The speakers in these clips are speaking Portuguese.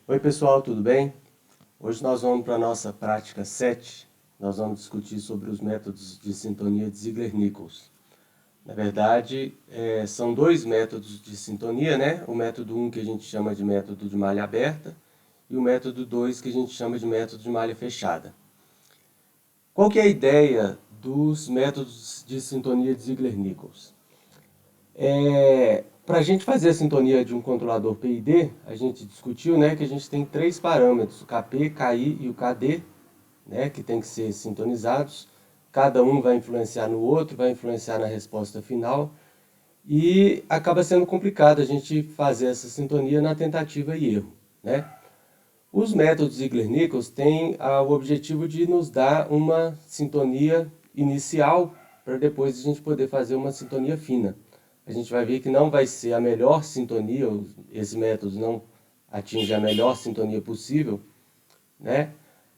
Oi pessoal, tudo bem? Hoje nós vamos para a nossa prática 7. Nós vamos discutir sobre os métodos de sintonia de Ziegler-Nichols. Na verdade, são dois métodos de sintonia, né? O método 1 que a gente chama de método de malha aberta e o método 2 que a gente chama de método de malha fechada. Qual que é a ideia dos métodos de sintonia de Ziegler-Nichols? Para a gente fazer a sintonia de um controlador PID, a gente discutiu, né, que a gente tem três parâmetros, o KP, KI e o KD, né, que tem que ser sintonizados. Cada um vai influenciar no outro, vai influenciar na resposta final. E acaba sendo complicado a gente fazer essa sintonia na tentativa e erro, né? Os métodos Ziegler-Nichols têm o objetivo de nos dar uma sintonia inicial para depois a gente poder fazer uma sintonia fina. A gente vai ver que não vai ser a melhor sintonia, esse método não atinge a melhor sintonia possível, né?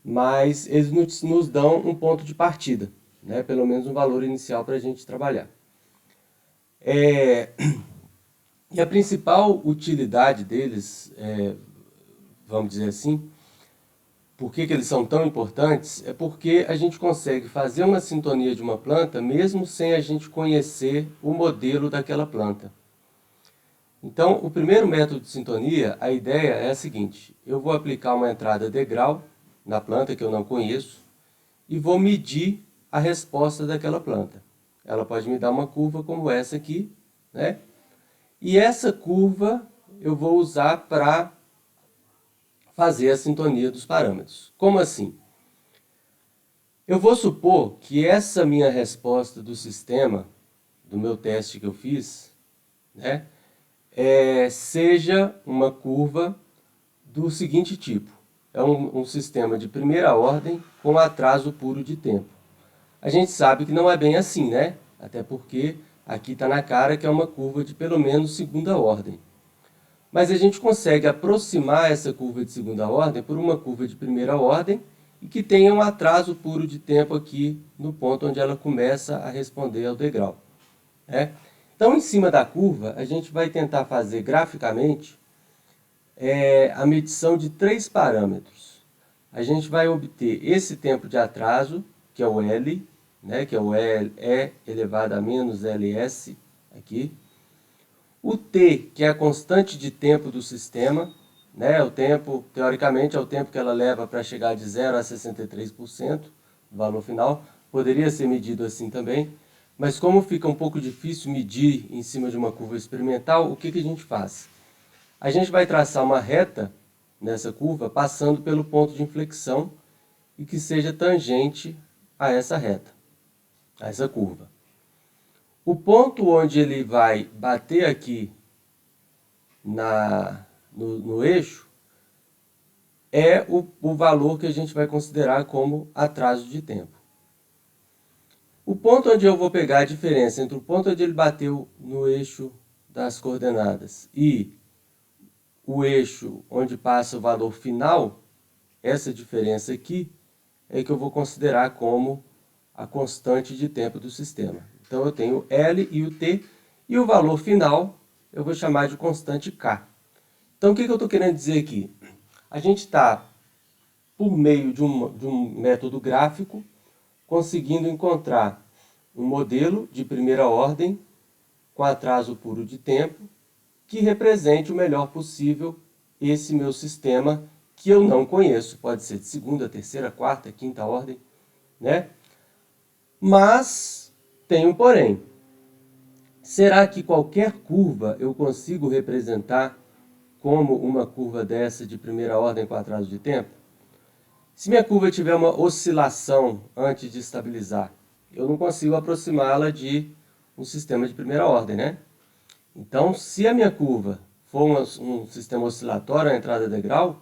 Mas eles nos dão um ponto de partida, né? Pelo menos um valor inicial para a gente trabalhar. E a principal utilidade deles, vamos dizer assim, por que eles são tão importantes? É porque a gente consegue fazer uma sintonia de uma planta mesmo sem a gente conhecer o modelo daquela planta. Então, o primeiro método de sintonia, a ideia é a seguinte: eu vou aplicar uma entrada degrau na planta que eu não conheço e vou medir a resposta daquela planta. Ela pode me dar uma curva como essa aqui, né? E essa curva eu vou usar para fazer a sintonia dos parâmetros. Como assim? Eu vou supor que essa minha resposta do sistema, do meu teste que eu fiz, né, seja uma curva do seguinte tipo. É um sistema de primeira ordem com atraso puro de tempo. A gente sabe que não é bem assim, né? Até porque aqui está na cara que é uma curva de pelo menos segunda ordem. Mas a gente consegue aproximar essa curva de segunda ordem por uma curva de primeira ordem e que tenha um atraso puro de tempo aqui no ponto onde ela começa a responder ao degrau, né? Então, em cima da curva, a gente vai tentar fazer graficamente a medição de três parâmetros. A gente vai obter esse tempo de atraso, que é o L, né, que é o E elevado a menos Ls aqui. O T, que é a constante de tempo do sistema, né, o tempo, teoricamente, é o tempo que ela leva para chegar de 0 a 63% do valor final. Poderia ser medido assim também, mas como fica um pouco difícil medir em cima de uma curva experimental, o que a gente faz? A gente vai traçar uma reta nessa curva, passando pelo ponto de inflexão e que seja tangente a essa reta, a essa curva. O ponto onde ele vai bater aqui no eixo é o valor que a gente vai considerar como atraso de tempo. O ponto onde eu vou pegar a diferença entre o ponto onde ele bateu no eixo das coordenadas e o eixo onde passa o valor final, essa diferença aqui é que eu vou considerar como a constante de tempo do sistema. Então eu tenho L e o T, e o valor final eu vou chamar de constante K. Então o que eu estou querendo dizer aqui? A gente está, por meio de um método gráfico, conseguindo encontrar um modelo de primeira ordem com atraso puro de tempo que represente o melhor possível esse meu sistema que eu não conheço. Pode ser de segunda, terceira, quarta, quinta ordem, né? Mas tem um porém. Será que qualquer curva eu consigo representar como uma curva dessa de primeira ordem com atraso de tempo? Se minha curva tiver uma oscilação antes de estabilizar, eu não consigo aproximá-la de um sistema de primeira ordem, né? Então, se a minha curva for um sistema oscilatório, a entrada degrau,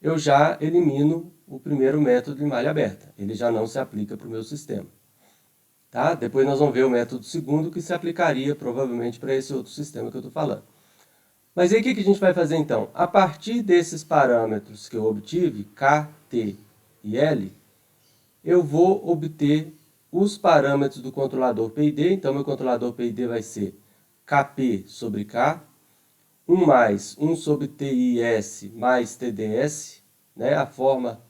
eu já elimino o primeiro método de malha aberta. Ele já não se aplica para o meu sistema. Tá? Depois nós vamos ver o método segundo, que se aplicaria provavelmente para esse outro sistema que eu estou falando. Mas aí o que a gente vai fazer então? A partir desses parâmetros que eu obtive, K, T e L, eu vou obter os parâmetros do controlador PID. Então meu controlador PID vai ser Kp sobre K, 1 mais 1 sobre TIS mais TDS, né? A forma,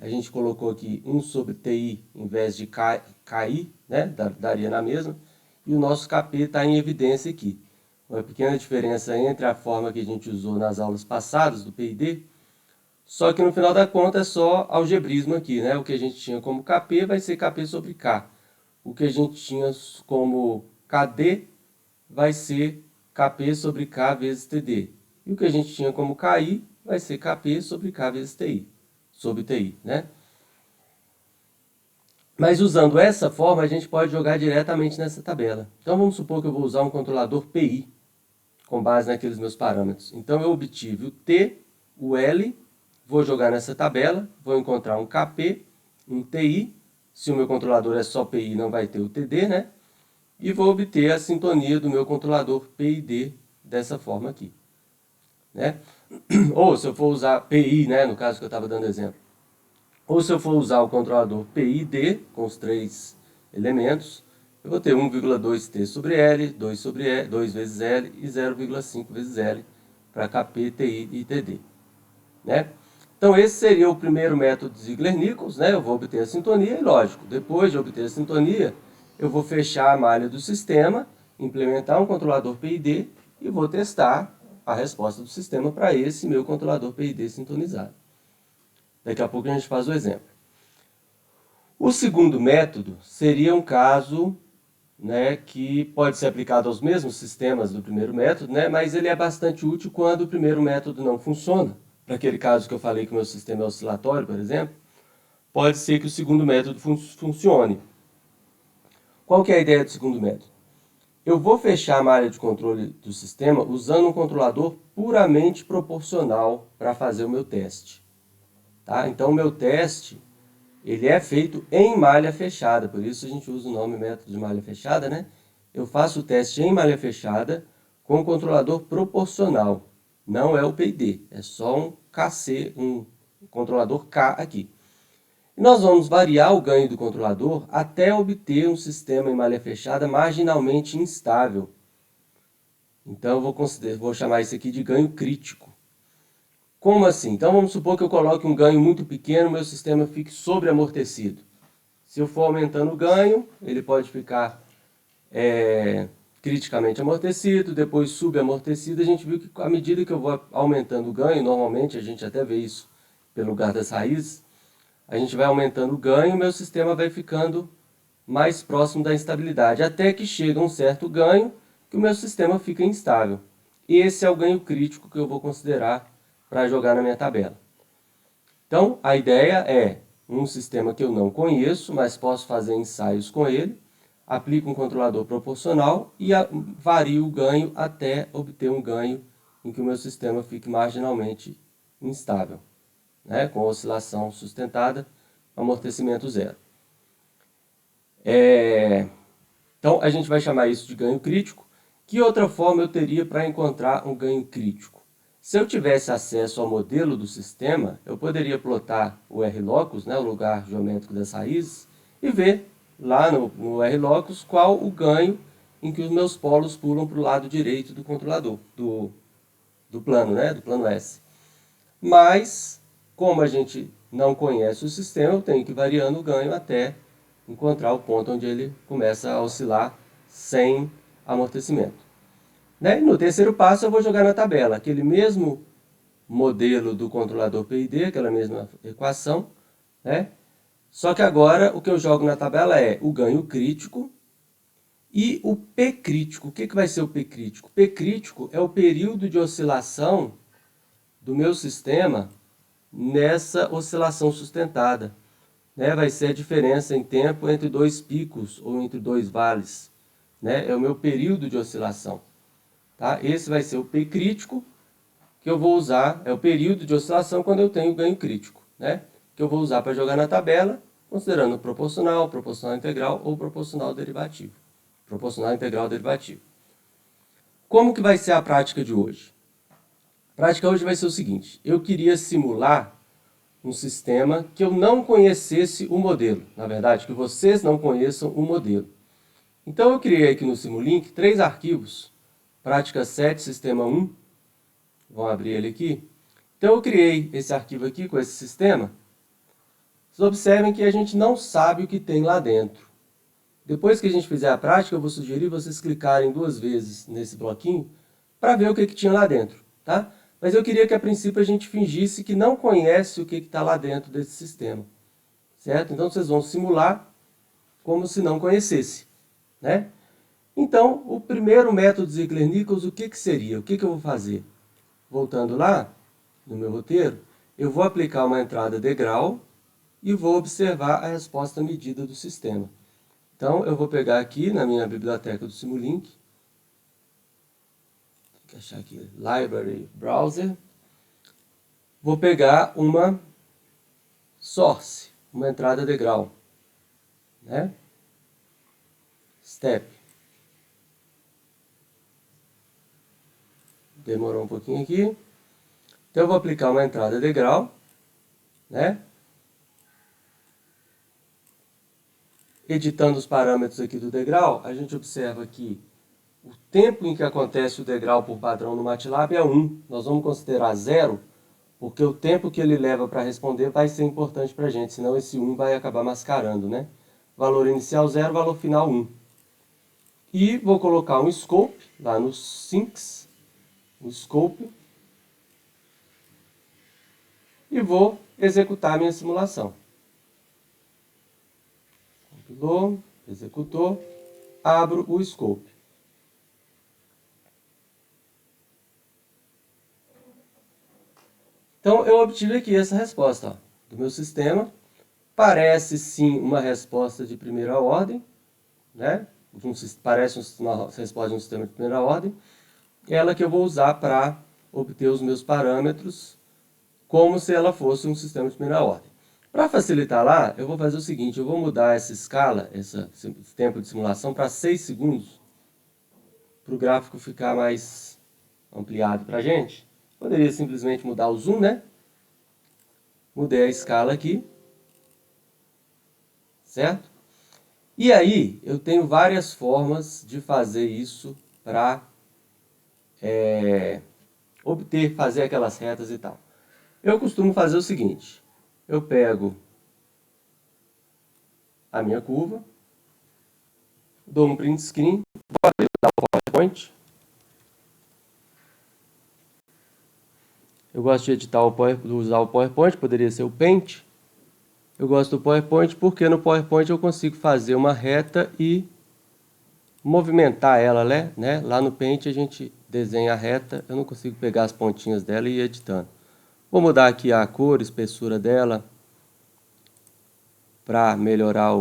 a gente colocou aqui 1 sobre TI em vez de KI, né? Daria na mesma. E o nosso KP está em evidência aqui. Uma pequena diferença entre a forma que a gente usou nas aulas passadas do PID, só que no final da conta é só algebrismo aqui, né? O que a gente tinha como KP vai ser KP sobre K. O que a gente tinha como KD vai ser KP sobre K vezes TD. E o que a gente tinha como KI vai ser KP sobre K vezes TI, sobre TI, né? Mas usando essa forma, a gente pode jogar diretamente nessa tabela. Então vamos supor que eu vou usar um controlador PI, com base naqueles meus parâmetros. Então eu obtive o T, o L, vou jogar nessa tabela, vou encontrar um KP, um TI, se o meu controlador é só PI não vai ter o TD, né? E vou obter a sintonia do meu controlador PID dessa forma aqui, né? Ou se eu for usar PI, né, no caso que eu estava dando exemplo. Ou se eu for usar o controlador PID, com os 3 elementos, eu vou ter 1,2T sobre L, 2 sobre L, 2 vezes L e 0,5 vezes L para KP, TI e TD, né? Então esse seria o primeiro método de Ziegler-Nichols, né? Eu vou obter a sintonia e, lógico, depois de obter a sintonia, eu vou fechar a malha do sistema, implementar um controlador PID e vou testar a resposta do sistema para esse meu controlador PID sintonizado. Daqui a pouco a gente faz o exemplo. O segundo método seria um caso, né, que pode ser aplicado aos mesmos sistemas do primeiro método, né, mas ele é bastante útil quando o primeiro método não funciona. Para aquele caso que eu falei que o meu sistema é oscilatório, por exemplo, pode ser que o segundo método funcione. Qual que é a ideia do segundo método? Eu vou fechar a malha de controle do sistema usando um controlador puramente proporcional para fazer o meu teste. Tá? Então, o meu teste ele é feito em malha fechada, por isso a gente usa o nome método de malha fechada, né? Eu faço o teste em malha fechada com um controlador proporcional. Não é o PID, é só um KC, um controlador K aqui. E nós vamos variar o ganho do controlador até obter um sistema em malha fechada marginalmente instável. Então eu vou chamar isso aqui de ganho crítico. Como assim? Então vamos supor que eu coloque um ganho muito pequeno, meu sistema fique sobreamortecido. Se eu for aumentando o ganho, ele pode ficar criticamente amortecido, depois subamortecido. A gente viu que à medida que eu vou aumentando o ganho, normalmente a gente até vê isso pelo lugar das raízes, a gente vai aumentando o ganho e meu sistema vai ficando mais próximo da instabilidade, até que chega um certo ganho que o meu sistema fica instável. Esse é o ganho crítico que eu vou considerar para jogar na minha tabela. Então, a ideia é um sistema que eu não conheço, mas posso fazer ensaios com ele, aplico um controlador proporcional e vario o ganho até obter um ganho em que o meu sistema fique marginalmente instável, né, com oscilação sustentada, amortecimento zero. Então, a gente vai chamar isso de ganho crítico. Que outra forma eu teria para encontrar um ganho crítico? Se eu tivesse acesso ao modelo do sistema, eu poderia plotar o R-locus, né, o lugar geométrico das raízes, e ver lá no R-locus qual o ganho em que os meus polos pulam para o lado direito do controlador, do plano, né, do plano S. Mas, como a gente não conhece o sistema, eu tenho que ir variando o ganho até encontrar o ponto onde ele começa a oscilar sem amortecimento. Né? No terceiro passo eu vou jogar na tabela aquele mesmo modelo do controlador PID, aquela mesma equação, né? Só que agora o que eu jogo na tabela é o ganho crítico e o P crítico. O que vai ser o P crítico? P crítico é o período de oscilação do meu sistema nessa oscilação sustentada. Né? Vai ser a diferença em tempo entre dois picos ou entre dois vales. Né? É o meu período de oscilação. Tá? Esse vai ser o P crítico que eu vou usar, é o período de oscilação quando eu tenho ganho crítico, né? Que eu vou usar para jogar na tabela, considerando proporcional, proporcional integral ou proporcional derivativo. Proporcional integral derivativo. Como que vai ser a prática de hoje? A prática hoje vai ser o seguinte, eu queria simular um sistema que eu não conhecesse o modelo, na verdade, que vocês não conheçam o modelo. Então eu criei aqui no Simulink 3 arquivos prática 7, sistema 1. Vamos abrir ele aqui. Então eu criei esse arquivo aqui com esse sistema. Vocês observem que a gente não sabe o que tem lá dentro. Depois que a gente fizer a prática, eu vou sugerir vocês clicarem 2 vezes nesse bloquinho para ver o que tinha lá dentro, tá? Mas eu queria que a princípio a gente fingisse que não conhece o que está lá dentro desse sistema, certo? Então vocês vão simular como se não conhecesse, né? Então, o primeiro método Ziegler-Nichols, o que seria? O que eu vou fazer? Voltando lá no meu roteiro, eu vou aplicar uma entrada degrau e vou observar a resposta medida do sistema. Então, eu vou pegar aqui na minha biblioteca do Simulink, tem que achar aqui, Library Browser, vou pegar uma source, uma entrada degrau, né? Step. Demorou um pouquinho aqui. Então, eu vou aplicar uma entrada degrau, né? Editando os parâmetros aqui do degrau, a gente observa que o tempo em que acontece o degrau por padrão no MATLAB é 1. Nós vamos considerar 0, porque o tempo que ele leva para responder vai ser importante para a gente, senão esse 1 vai acabar mascarando, né? Valor inicial 0, valor final 1. E vou colocar um scope lá no Sinks, um scope, e vou executar a minha simulação. Compilou, executou, abro o scope. Então, eu obtive aqui essa resposta, ó, do meu sistema. Parece sim uma resposta de primeira ordem, né? Parece uma resposta de um sistema de primeira ordem. Ela que eu vou usar para obter os meus parâmetros, como se ela fosse um sistema de primeira ordem. Para facilitar lá, eu vou fazer o seguinte, eu vou mudar essa escala, esse tempo de simulação para 6 segundos, para o gráfico ficar mais ampliado para a gente. Poderia simplesmente mudar o zoom, né? Mudei a escala aqui, certo? E aí, eu tenho várias formas de fazer isso para fazer aquelas retas e tal. Eu costumo fazer o seguinte, eu pego a minha curva, dou um print screen, vou abrir o PowerPoint. Eu gosto de editar usar o PowerPoint, poderia ser o Paint. Eu gosto do PowerPoint porque no PowerPoint eu consigo fazer uma reta e movimentar ela, né? Lá no Paint a gente desenha a reta, eu não consigo pegar as pontinhas dela e ir editando. Vou mudar aqui a cor, a espessura dela, para melhorar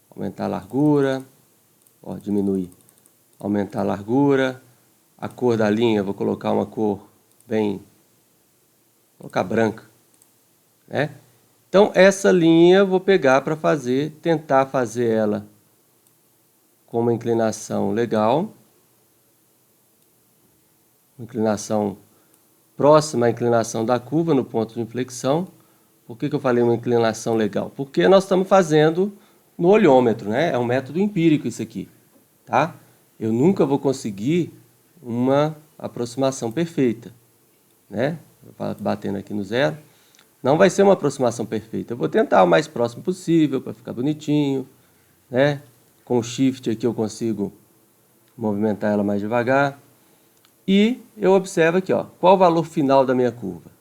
aumentar a largura, ó, diminuir, aumentar a largura, a cor da linha, vou colocar uma cor bem, vou colocar branca, né? Então essa linha eu vou pegar para tentar fazer ela com uma inclinação legal, uma inclinação próxima à inclinação da curva no ponto de inflexão. Por que eu falei uma inclinação legal? Porque nós estamos fazendo no olhômetro, né? É um método empírico isso aqui, tá? Eu nunca vou conseguir uma aproximação perfeita, né? Batendo aqui no 0. Não vai ser uma aproximação perfeita. Eu vou tentar o mais próximo possível para ficar bonitinho, né? Com o Shift aqui eu consigo movimentar ela mais devagar. E eu observo aqui, ó, qual o valor final da minha curva?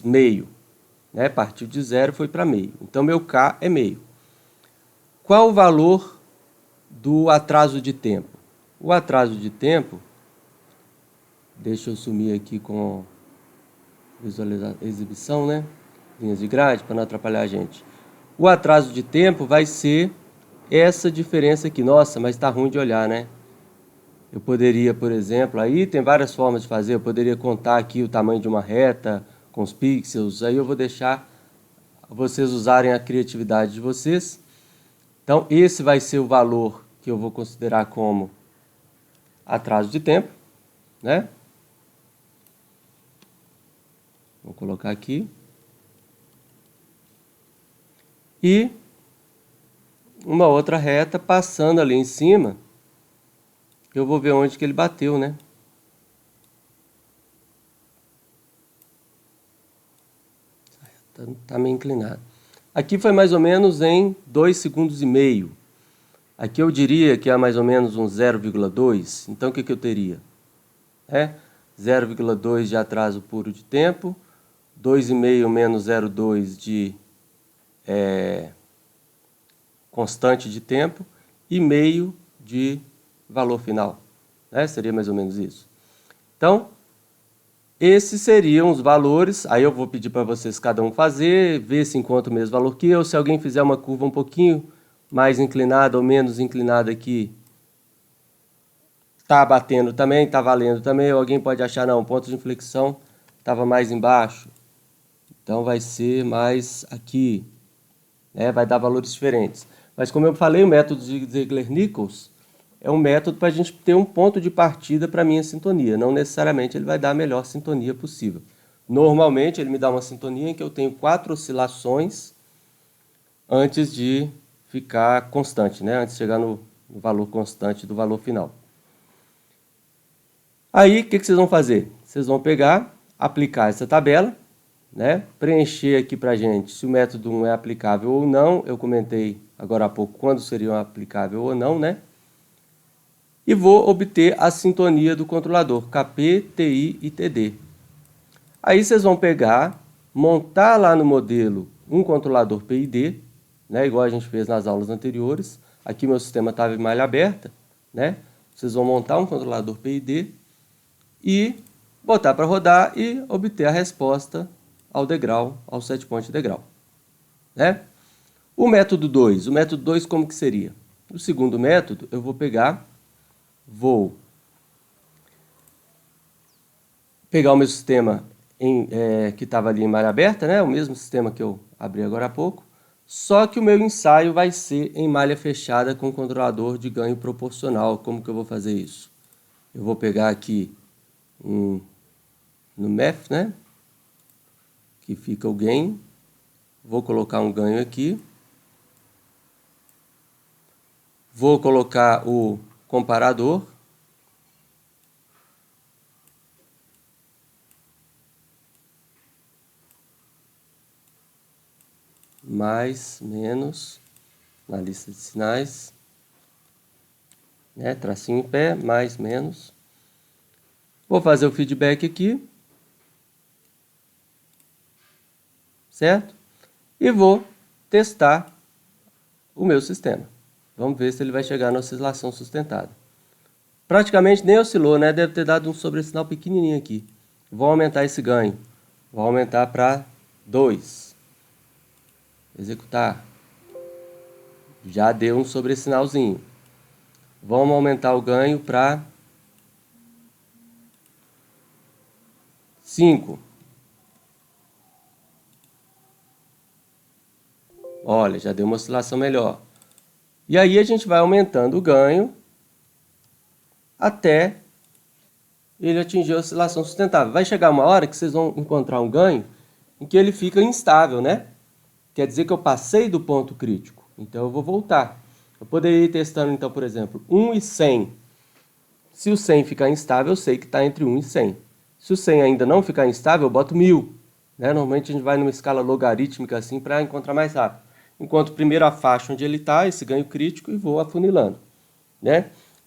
Meio. Né? Partiu de 0 foi para meio. Então, meu K é meio. Qual o valor do atraso de tempo? O atraso de tempo, deixa eu sumir aqui com exibição, né? Linhas de grade, para não atrapalhar a gente. O atraso de tempo vai ser essa diferença aqui. Nossa, mas está ruim de olhar, né? Eu poderia, por exemplo, aí tem várias formas de fazer. Eu poderia contar aqui o tamanho de uma reta com os pixels. Aí eu vou deixar vocês usarem a criatividade de vocês. Então, esse vai ser o valor que eu vou considerar como atraso de tempo, né? Vou colocar aqui. E uma outra reta passando ali em cima, eu vou ver onde que ele bateu, né? Está meio inclinado. Aqui foi mais ou menos em 2,5 segundos. Aqui eu diria que é mais ou menos um 0,2. Então o que eu teria? 0,2 de atraso puro de tempo, 2,5 menos 0,2 de constante de tempo e meio de valor final. Seria mais ou menos isso. Então, esses seriam os valores. Aí eu vou pedir para vocês cada um fazer, ver se encontra o mesmo valor que eu. Se alguém fizer uma curva um pouquinho mais inclinada ou menos inclinada aqui, está batendo também, está valendo também. Ou alguém pode achar, não, o ponto de inflexão estava mais embaixo. Então vai ser mais aqui. Vai dar valores diferentes. Mas como eu falei, o método de Ziegler-Nichols é um método para a gente ter um ponto de partida para a minha sintonia. Não necessariamente ele vai dar a melhor sintonia possível. Normalmente ele me dá uma sintonia em que eu tenho 4 oscilações antes de ficar constante, antes de chegar no valor constante do valor final. Aí o que vocês vão fazer? Vocês vão pegar, aplicar essa tabela, preencher aqui para a gente se o método 1 é aplicável ou não. Eu comentei agora há pouco quando seria aplicável ou não, E vou obter a sintonia do controlador, KP, TI e TD. Aí vocês vão pegar, montar lá no modelo um controlador PID, igual a gente fez nas aulas anteriores. Aqui meu sistema estava em malha aberta, Vocês vão montar um controlador PID e botar para rodar e obter a resposta ao degrau, ao set point degrau. O método 2 como que seria? O segundo método, eu vou pegar o meu sistema que estava ali em malha aberta, o mesmo sistema que eu abri agora há pouco, só que o meu ensaio vai ser em malha fechada com controlador de ganho proporcional. Como que eu vou fazer isso? Eu vou pegar aqui no math, que fica o gain, vou colocar um ganho aqui, vou colocar o comparador, mais, menos, na lista de sinais, tracinho em pé, mais, menos. Vou fazer o feedback aqui, certo? E vou testar o meu sistema. Vamos ver se ele vai chegar na oscilação sustentada. Praticamente nem oscilou, Deve ter dado um sobressinal pequenininho aqui. Vou aumentar esse ganho. Vou aumentar para 2. Executar. Já deu um sobressinalzinho. Vamos aumentar o ganho para 5. Olha, já deu uma oscilação melhor. E aí a gente vai aumentando o ganho até ele atingir a oscilação sustentável. Vai chegar uma hora que vocês vão encontrar um ganho em que ele fica instável, Quer dizer que eu passei do ponto crítico. Então eu vou voltar. Eu poderia ir testando, então, por exemplo, 1 e 100. Se o 100 ficar instável, eu sei que está entre 1 e 100. Se o 100 ainda não ficar instável, eu boto 1000. Normalmente a gente vai numa escala logarítmica assim para encontrar mais rápido. Encontro primeiro a faixa onde ele está, esse ganho crítico, e vou afunilando.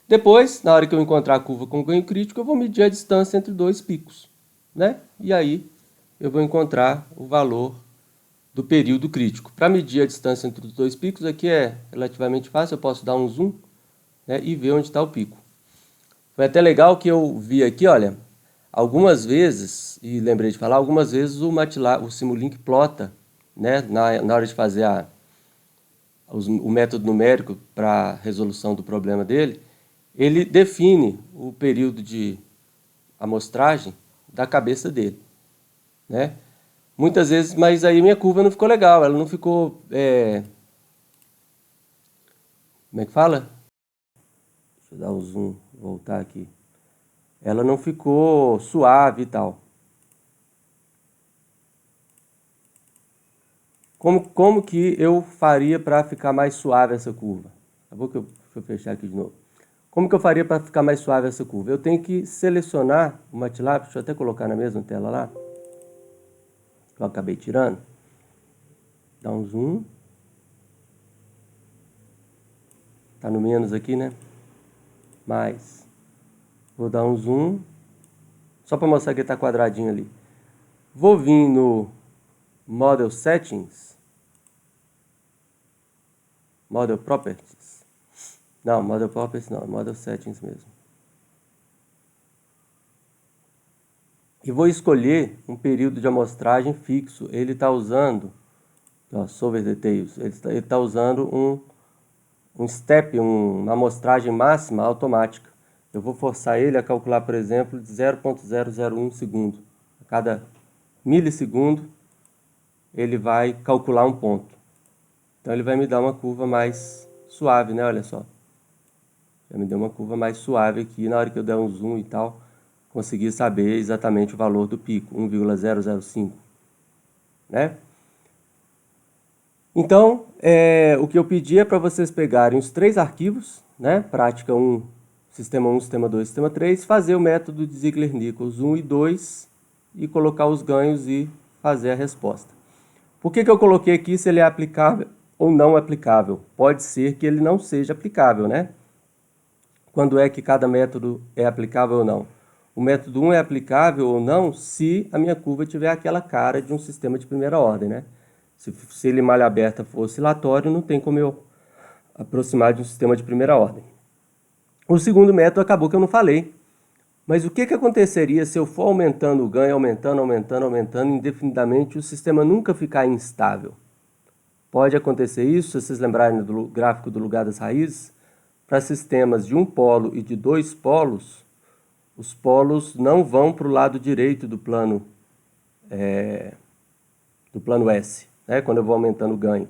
Depois, na hora que eu encontrar a curva com ganho crítico, eu vou medir a distância entre 2 picos. E aí eu vou encontrar o valor do período crítico. Para medir a distância entre os 2 picos, aqui é relativamente fácil, eu posso dar um zoom e ver onde está o pico. Foi até legal que eu vi aqui, olha, algumas vezes, e lembrei de falar, algumas vezes o MATLAB, o Simulink plota, na hora de fazer o método numérico para a resolução do problema dele, ele define o período de amostragem da cabeça dele, Muitas vezes, mas aí minha curva não ficou legal, ela não ficou, como é que fala? Deixa eu dar um zoom, voltar aqui. Ela não ficou suave e tal. Como que eu faria para ficar mais suave essa curva? Deixa eu fechar aqui de novo. Como que eu faria para ficar mais suave essa curva? Eu tenho que selecionar o MATLAB, deixa eu até colocar na mesma tela lá, que eu acabei tirando. Dá um zoom. Tá no menos aqui, né? Mais. Vou dar um zoom. Só para mostrar que ele tá quadradinho ali. Vou vir no Model Settings. Model Properties. Não, Model Properties não. Model Settings mesmo. E vou escolher um período de amostragem fixo. Ele está usando, ó, Solver Details, ele tá usando um step, uma amostragem máxima automática. Eu vou forçar ele a calcular, por exemplo, de 0,001 segundo. A cada milissegundo, ele vai calcular um ponto. Então ele vai me dar uma curva mais suave, né? Olha só. Já me deu uma curva mais suave aqui, na hora que eu der um zoom e tal, conseguir saber exatamente o valor do pico, 1,005, né? Então, o que eu pedi é para vocês pegarem os 3 arquivos, né? Prática 1, Sistema 1, Sistema 2, Sistema 3, fazer o método de Ziegler-Nichols 1 e 2 e colocar os ganhos e fazer a resposta. Por que eu coloquei aqui se ele é aplicável ou não aplicável? Pode ser que ele não seja aplicável, né? Quando é que cada método é aplicável ou não? O método 1 é aplicável ou não se a minha curva tiver aquela cara de um sistema de primeira ordem, né? Se ele malha aberta for oscilatório, não tem como eu aproximar de um sistema de primeira ordem. O segundo método acabou que eu não falei. Mas o que aconteceria se eu for aumentando o ganho, aumentando indefinidamente, o sistema nunca ficar instável? Pode acontecer isso, se vocês lembrarem do gráfico do lugar das raízes, para sistemas de um polo e de 2 polos, os polos não vão para o lado direito do plano S, né, quando eu vou aumentando o ganho.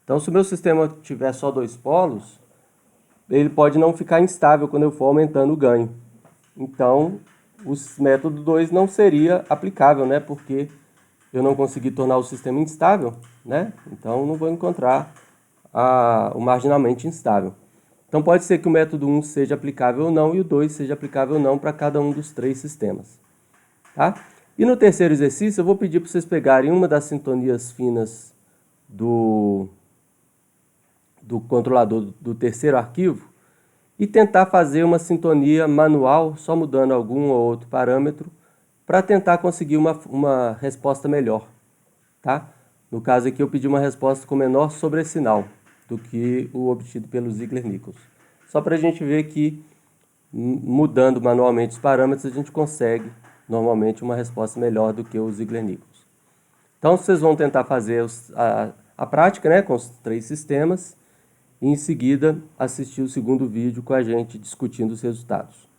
Então, se o meu sistema tiver só 2 polos, ele pode não ficar instável quando eu for aumentando o ganho. Então, o método 2 não seria aplicável, né, porque eu não consegui tornar o sistema instável, né, então não vou encontrar o marginalmente instável. Então, pode ser que o método 1 seja aplicável ou não e o 2 seja aplicável ou não para cada um dos 3 sistemas. Tá? E no terceiro exercício, eu vou pedir para vocês pegarem uma das sintonias finas do controlador do terceiro arquivo e tentar fazer uma sintonia manual, só mudando algum ou outro parâmetro, para tentar conseguir uma resposta melhor. Tá? No caso aqui, eu pedi uma resposta com menor sobressinal do que o obtido pelo Ziegler-Nichols. Só para a gente ver que, mudando manualmente os parâmetros, a gente consegue, normalmente, uma resposta melhor do que o Ziegler-Nichols. Então, vocês vão tentar fazer a prática, né, com os 3 sistemas, e em seguida assistir o segundo vídeo com a gente discutindo os resultados.